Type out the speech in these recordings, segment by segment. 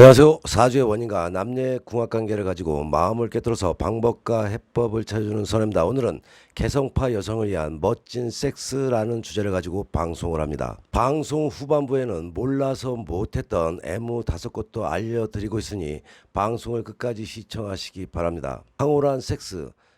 안녕하세요. 사주의 원인과 남녀의 궁합관계를 가지고 마음을 꿰뚫어서 방법과 해법을 찾아주는 선입니다. 오늘은 개성파 여성을 위한 멋진 섹스라는 주제를 가지고 방송을 합니다. 방송 후반부에는 몰라서 못했던 애무 5곳도 알려드리고 있으니 방송을 끝까지 시청하시기 바랍니다. 황홀한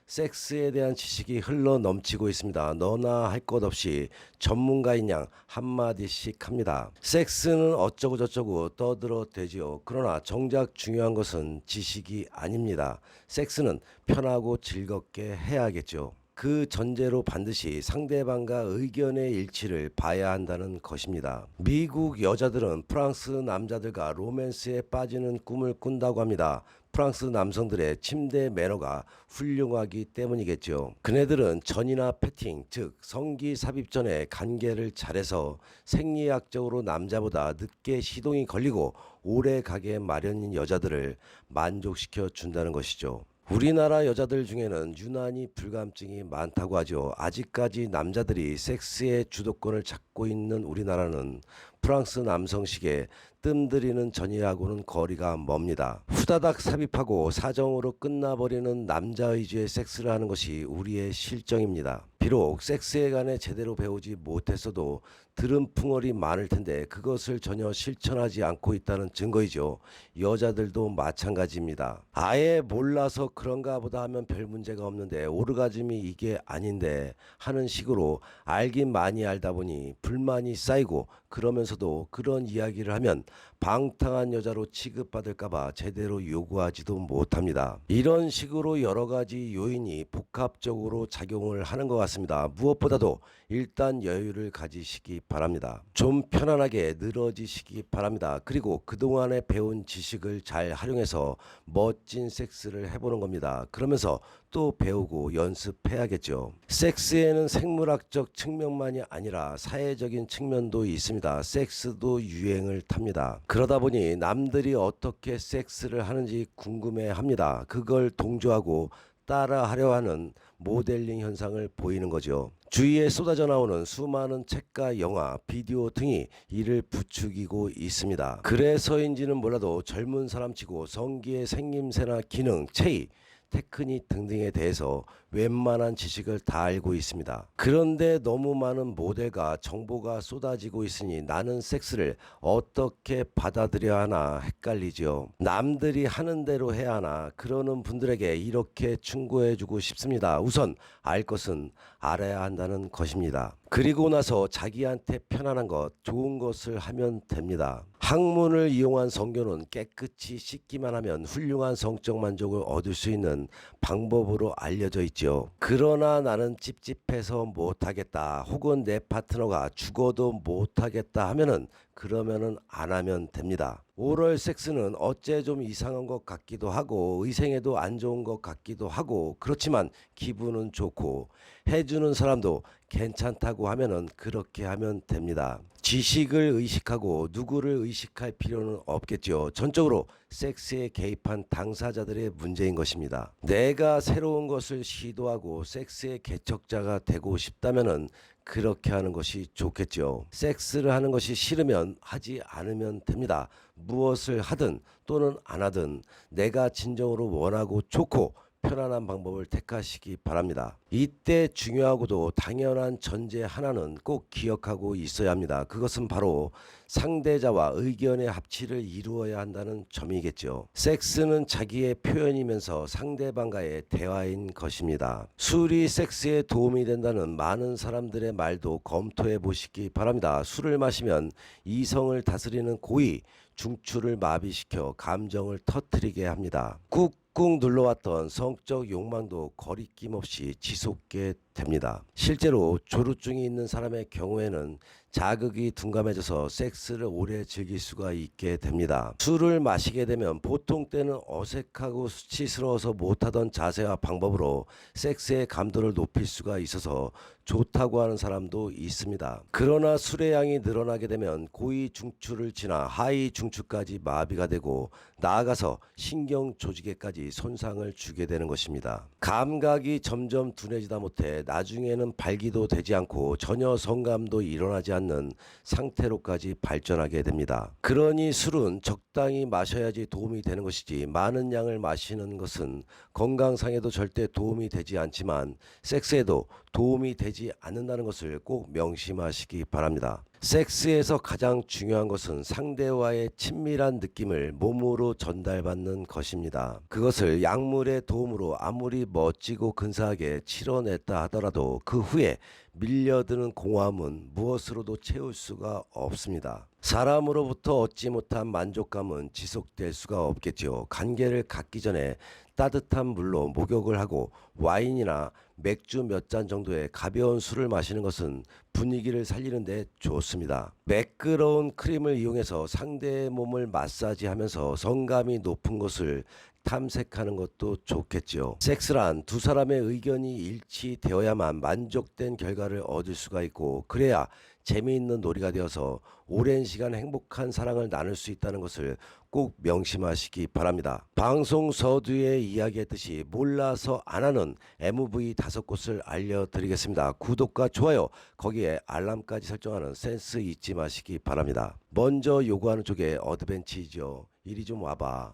섹스에 대한 지식이 흘러 넘치고 있습니다. 너나 할 것 없이 전문가인 양 한마디씩 합니다. 섹스는 어쩌고 저쩌고 떠들어대지요. 그러나 정작 중요한 것은 지식이 아닙니다. 섹스는 편하고 즐겁게 해야겠죠. 그 전제로 반드시 상대방과 의견의 일치를 봐야 한다는 것입니다. 미국 여자들은 프랑스 남자들과 로맨스에 빠지는 꿈을 꾼다고 합니다. 프랑스 남성들의 침대 매너가 훌륭하기 때문이겠죠. 그네들은 전이나 패팅, 즉 성기 삽입 전에 관계를 잘해서 생리학적으로 남자보다 늦게 시동이 걸리고 오래 가게 마련인 여자들을 만족시켜 준다는 것이죠. 우리나라 여자들 중에는 유난히 불감증이 많다고 하죠. 아직까지 남자들이 섹스의 주도권을 잡고 있는 우리나라는 프랑스 남성식의 뜸들이는 전이하고는 거리가 멉니다. 후다닥 삽입하고 사정으로 끝나버리는 남자 위주의 섹스를 하는 것이 우리의 실정입니다. 비록 섹스에 관해 제대로 배우지 못했어도 들은 풍월이 많을 텐데 그것을 전혀 실천하지 않고 있다는 증거이죠. 여자들도 마찬가지입니다. 아예 몰라서 그런가 보다 하면 별 문제가 없는데 오르가즘이 이게 아닌데 하는 식으로 알긴 많이 알다 보니 불만이 쌓이고 그러면서도 그런 이야기를 하면 방탕한 여자로 취급받을까봐 제대로 요구하지도 못합니다. 이런 식으로 여러 가지 요인이 복합적으로 작용을 하는 것 같습니다. 무엇보다도 일단 여유를 가지시기 바랍니다. 좀 편안하게 늘어지시기 바랍니다. 그리고 그동안에 배운 지식을 잘 활용해서 멋진 섹스를 해보는 겁니다. 그러면서 또 배우고 연습해야겠죠. 섹스에는 생물학적 측면만이 아니라 사회적인 측면도 있습니다. 섹스도 유행을 탑니다. 그러다 보니 남들이 어떻게 섹스를 하는지 궁금해합니다. 그걸 동조하고 따라하려 하는 모델링 현상을 보이는 거죠. 주위에 쏟아져 나오는 수많은 책과 영화, 비디오 등이 이를 부추기고 있습니다. 그래서인지는 몰라도 젊은 사람치고 성기의 생김새나 기능, 체위, 테크닉 등등에 대해서 웬만한 지식을 다 알고 있습니다. 그런데 너무 많은 모델과 정보가 쏟아지고 있으니 나는 섹스를 어떻게 받아들여야 하나 헷갈리죠. 남들이 하는 대로 해야 하나 그러는 분들에게 이렇게 충고해주고 싶습니다. 우선 알 것은 알아야 한다는 것입니다. 그리고 나서 자기한테 편안한 것, 좋은 것을 하면 됩니다. 학문을 이용한 성교는 깨끗이 씻기만 하면 훌륭한 성적 만족을 얻을 수 있는 방법으로 알려져 있죠. 그러나 나는 찝찝해서 못하겠다 혹은 내 파트너가 죽어도 못하겠다 하면은 그러면은 안 하면 됩니다. 오럴 섹스는 어째 좀 이상한 것 같기도 하고 의생에도 안 좋은 것 같기도 하고 그렇지만 기분은 좋고 해주는 사람도 괜찮다고 하면은 그렇게 하면 됩니다. 지식을 의식하고 누구를 의식할 필요는 없겠죠. 전적으로 섹스에 개입한 당사자들의 문제인 것입니다. 내가 새로운 것을 시도하고 섹스의 개척자가 되고 싶다면은 그렇게 하는 것이 좋겠죠. 섹스를 하는 것이 싫으면 하지 않으면 됩니다. 무엇을 하든 또는 안 하든 내가 진정으로 원하고 좋고 편안한 방법을 택하시기 바랍니다. 이때 중요하고도 당연한 전제 하나는 꼭 기억하고 있어야 합니다. 그것은 바로 상대자와 의견의 합치를 이루어야 한다는 점이겠죠. 섹스는 자기의 표현이면서 상대방과의 대화인 것입니다. 술이 섹스에 도움이 된다는 많은 사람들의 말도 검토해 보시기 바랍니다. 술을 마시면 이성을 다스리는 고의, 중추를 마비시켜 감정을 터뜨리게 합니다. 꾹꾹 눌러왔던 성적 욕망도 거리낌 없이 지속게 됩니다. 실제로 조루증이 있는 사람의 경우에는 자극이 둔감해져서 섹스를 오래 즐길 수가 있게 됩니다. 술을 마시게 되면 보통 때는 어색하고 수치스러워서 못하던 자세와 방법으로 섹스의 감도를 높일 수가 있어서 좋다고 하는 사람도 있습니다. 그러나 술의 양이 늘어나게 되면 고위 중추를 지나 하위 중추까지 마비가 되고 나아가서 신경 조직에까지 손상을 주게 되는 것입니다. 감각이 점점 둔해지다 못해 때문에 나중에는 발기도 되지 않고 전혀 성감도 일어나지 않는 상태로까지 발전하게 됩니다. 그러니 술은 적당히 마셔야지 도움이 되는 것이지 많은 양을 마시는 것은 건강상에도 절대 도움이 되지 않지만 섹스에도 도움이 되지 않는다는 것을 꼭 명심하시기 바랍니다. 섹스에서 가장 중요한 것은 상대와의 친밀한 느낌을 몸으로 전달받는 것입니다. 그것을 약물의 도움으로 아무리 멋지고 근사하게 치러냈다 하더라도 그 후에 밀려드는 공허함은 무엇으로도 채울 수가 없습니다. 사람으로부터 얻지 못한 만족감은 지속될 수가 없겠지요. 관계를 갖기 전에 따뜻한 물로 목욕을 하고 와인이나 맥주 몇 잔 정도의 가벼운 술을 마시는 것은 분위기를 살리는 데 좋습니다. 매끄러운 크림을 이용해서 상대의 몸을 마사지하면서 성감이 높은 곳을 탐색하는 것도 좋겠지요. 섹스란 두 사람의 의견이 일치되어야만 만족된 결과를 얻을 수가 있고 그래야 재미있는 놀이가 되어서 오랜 시간 행복한 사랑을 나눌 수 있다는 것을 꼭 명심하시기 바랍니다. 방송 서두에 이야기했듯이 몰라서 안 하는 MV 5곳을 알려드리겠습니다. 구독과 좋아요 거기에 알람까지 설정하는 센스 잊지 마시기 바랍니다. 먼저 요구하는 쪽에 어드벤치죠. 이리 좀 와봐.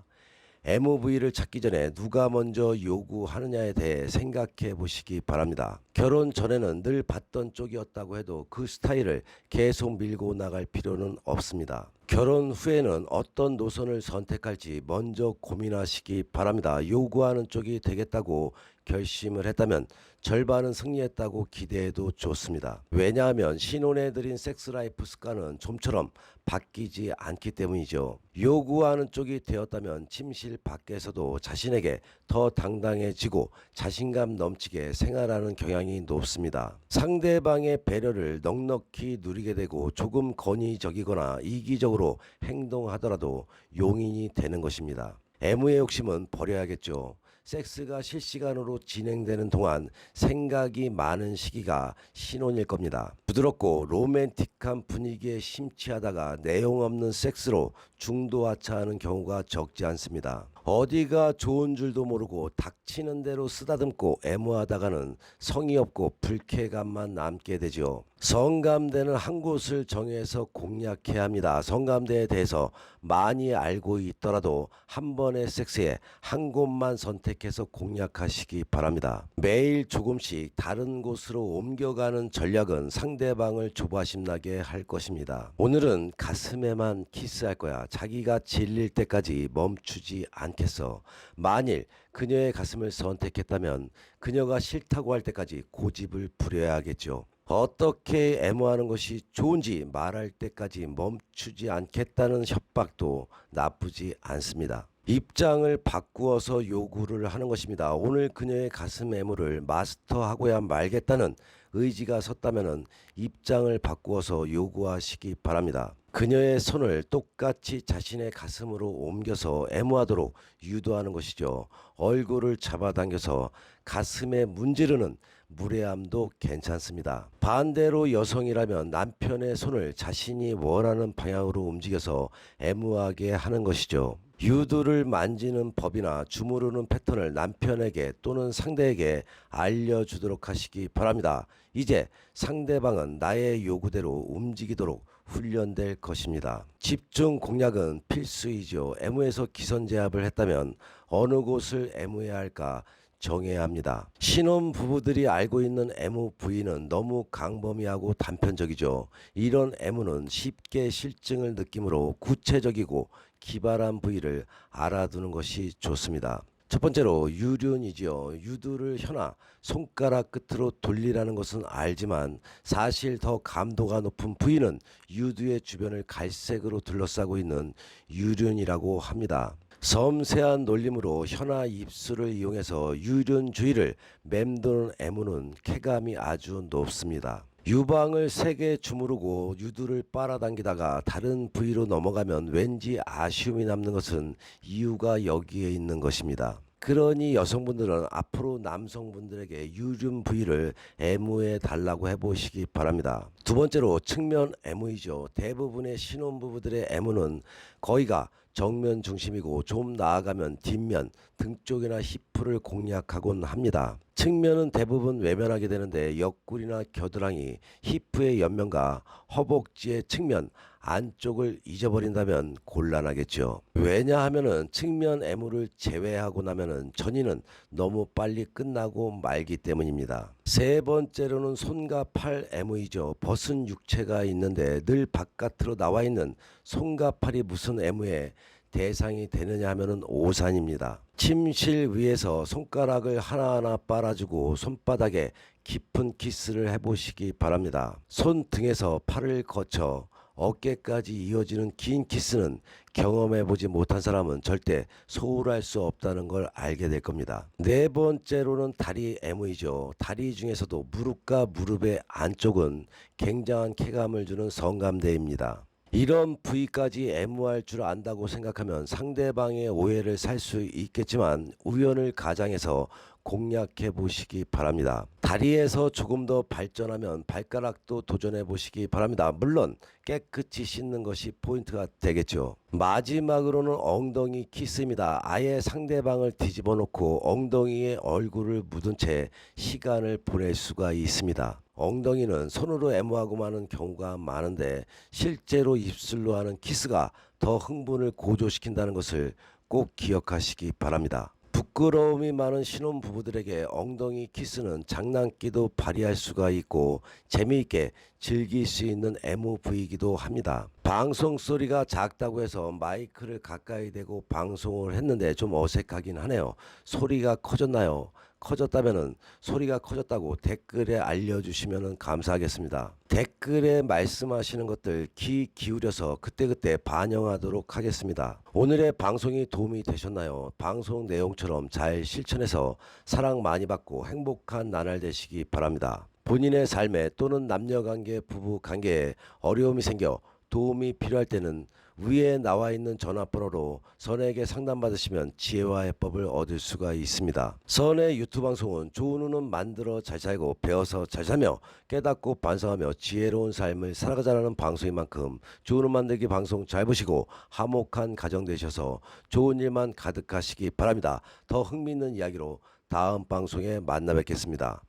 MV를 찾기 전에 누가 먼저 요구하느냐에 대해 생각해 보시기 바랍니다. 결혼 전에는 늘 봤던 쪽이었다고 해도 그 스타일을 계속 밀고 나갈 필요는 없습니다. 결혼 후에는 어떤 노선을 선택할지 먼저 고민하시기 바랍니다. 요구하는 쪽이 되겠다고 결심을 했다면 절반은 승리했다고 기대해도 좋습니다. 왜냐하면 신혼에 들인 섹스라이프 습관은 좀처럼 바뀌지 않기 때문이죠. 요구하는 쪽이 되었다면 침실 밖에서도 자신에게 더 당당해지고 자신감 넘치게 생활하는 경향이 높습니다. 상대방의 배려를 넉넉히 누리게 되고 조금 권위적이거나 이기적으로 행동하더라도 용인이 되는 것입니다. 애무의 욕심은 버려야겠죠. 섹스가 실시간으로 진행되는 동안 생각이 많은 시기가 신혼일 겁니다. 부드럽고 로맨틱한 분위기에 심취하다가 내용 없는 섹스로 중도하차하는 경우가 적지 않습니다. 어디가 좋은 줄도 모르고 닥치는 대로 쓰다듬고 애무하다가는 성의 없고 불쾌감만 남게 되죠. 성감대는 한 곳을 정해서 공략해야 합니다. 성감대에 대해서 많이 알고 있더라도 한 번의 섹스에 한 곳만 선택해서 공략하시기 바랍니다. 매일 조금씩 다른 곳으로 옮겨가는 전략은 상대방을 조바심 나게 할 것입니다. 오늘은 가슴에만 키스할 거야. 자기가 질릴 때까지 멈추지 않겠어. 만일 그녀의 가슴을 선택했다면 그녀가 싫다고 할 때까지 고집을 부려야겠죠. 어떻게 애무하는 것이 좋은지 말할 때까지 멈추지 않겠다는 협박도 나쁘지 않습니다. 입장을 바꾸어서 요구를 하는 것입니다. 오늘 그녀의 가슴 애무를 마스터하고야 말겠다는 의지가 섰다면 입장을 바꾸어서 요구하시기 바랍니다. 그녀의 손을 똑같이 자신의 가슴으로 옮겨서 애무하도록 유도하는 것이죠. 얼굴을 잡아당겨서 가슴에 문지르는 무례함도 괜찮습니다. 반대로 여성이라면 남편의 손을 자신이 원하는 방향으로 움직여서 애무하게 하는 것이죠. 유두를 만지는 법이나 주무르는 패턴을 남편에게 또는 상대에게 알려주도록 하시기 바랍니다. 이제 상대방은 나의 요구대로 움직이도록 훈련될 것입니다. 집중 공략은 필수이죠. 애무에서 기선제압을 했다면 어느 곳을 애무해야 할까 정해야 합니다. 신혼 부부들이 알고 있는 애무 부위는 너무 광범위하고 단편적이죠. 이런 애무는 쉽게 실증을 느끼므로 구체적이고 기발한 부위를 알아두는 것이 좋습니다. 첫 번째로 유륜이지요. 유두를 혀나 손가락 끝으로 돌리라는 것은 알지만 사실 더 감도가 높은 부위는 유두의 주변을 갈색으로 둘러싸고 있는 유륜이라고 합니다. 섬세한 놀림으로 혀나 입술을 이용해서 유륜 주위를 맴도는 애무는 쾌감이 아주 높습니다. 유방을 세게 주무르고 유두를 빨아당기다가 다른 부위로 넘어가면 왠지 아쉬움이 남는 것은 이유가 여기에 있는 것입니다. 그러니 여성분들은 앞으로 남성분들에게 유륜 부위를 애무해 달라고 해보시기 바랍니다. 두 번째로 측면 애무이죠. 대부분의 신혼부부들의 애무는 거의가 정면 중심이고 좀 나아가면 뒷면, 등 쪽이나 히프를 공략하곤 합니다. 측면은 대부분 외면하게 되는데 옆구리나 겨드랑이, 히프의 옆면과 허벅지의 측면, 안쪽을 잊어버린다면 곤란하겠죠. 왜냐하면은 측면 애무를 제외하고 나면은 전이는 너무 빨리 끝나고 말기 때문입니다. 세 번째로는 손과 팔 애무이죠. 벗은 육체가 있는데 늘 바깥으로 나와 있는 손과 팔이 무슨 애무에 대상이 되느냐 하면은 오산입니다. 침실 위에서 손가락을 하나하나 빨아주고 손바닥에 깊은 키스를 해보시기 바랍니다. 손등에서 팔을 거쳐 어깨까지 이어지는 긴 키스는 경험해보지 못한 사람은 절대 소홀할 수 없다는 걸 알게 될 겁니다. 네 번째로는 다리 애무이죠. 다리 중에서도 무릎과 무릎의 안쪽은 굉장한 쾌감을 주는 성감대입니다. 이런 부위까지 애무할 줄 안다고 생각하면 상대방의 오해를 살 수 있겠지만 우연을 가장해서 공략해 보시기 바랍니다. 다리에서 조금 더 발전하면 발가락도 도전해 보시기 바랍니다. 물론 깨끗이 씻는 것이 포인트가 되겠죠. 마지막으로는 엉덩이 키스입니다. 아예 상대방을 뒤집어 놓고 엉덩이에 얼굴을 묻은 채 시간을 보낼 수가 있습니다. 엉덩이는 손으로 애무하고 마는 경우가 많은데 실제로 입술로 하는 키스가 더 흥분을 고조시킨다는 것을 꼭 기억하시기 바랍니다. 부끄러움이 많은 신혼부부들에게 엉덩이 키스는 장난기도 발휘할 수가 있고 재미있게 즐길 수 있는 애무 부위이기도 합니다. 방송 소리가 작다고 해서 마이크를 가까이 대고 방송을 했는데 좀 어색하긴 하네요. 소리가 커졌나요? 커졌다면은 소리가 커졌다고 댓글에 알려주시면 감사하겠습니다. 댓글에 말씀하시는 것들 귀 기울여서 그때그때 반영하도록 하겠습니다. 오늘의 방송이 도움이 되셨나요? 방송 내용처럼 잘 실천해서 사랑 많이 받고 행복한 나날 되시기 바랍니다. 본인의 삶에 또는 남녀관계, 부부관계에 어려움이 생겨 도움이 필요할 때는 위에 나와 있는 전화번호로 선에게 상담받으시면 지혜와 해법을 얻을 수가 있습니다. 선의 유튜브 방송은 좋은 후는 만들어 잘 살고 배워서 잘 살며 깨닫고 반성하며 지혜로운 삶을 살아가자는 방송인 만큼 좋은 후 만들기 방송 잘 보시고 화목한 가정 되셔서 좋은 일만 가득하시기 바랍니다. 더 흥미있는 이야기로 다음 방송에 만나 뵙겠습니다.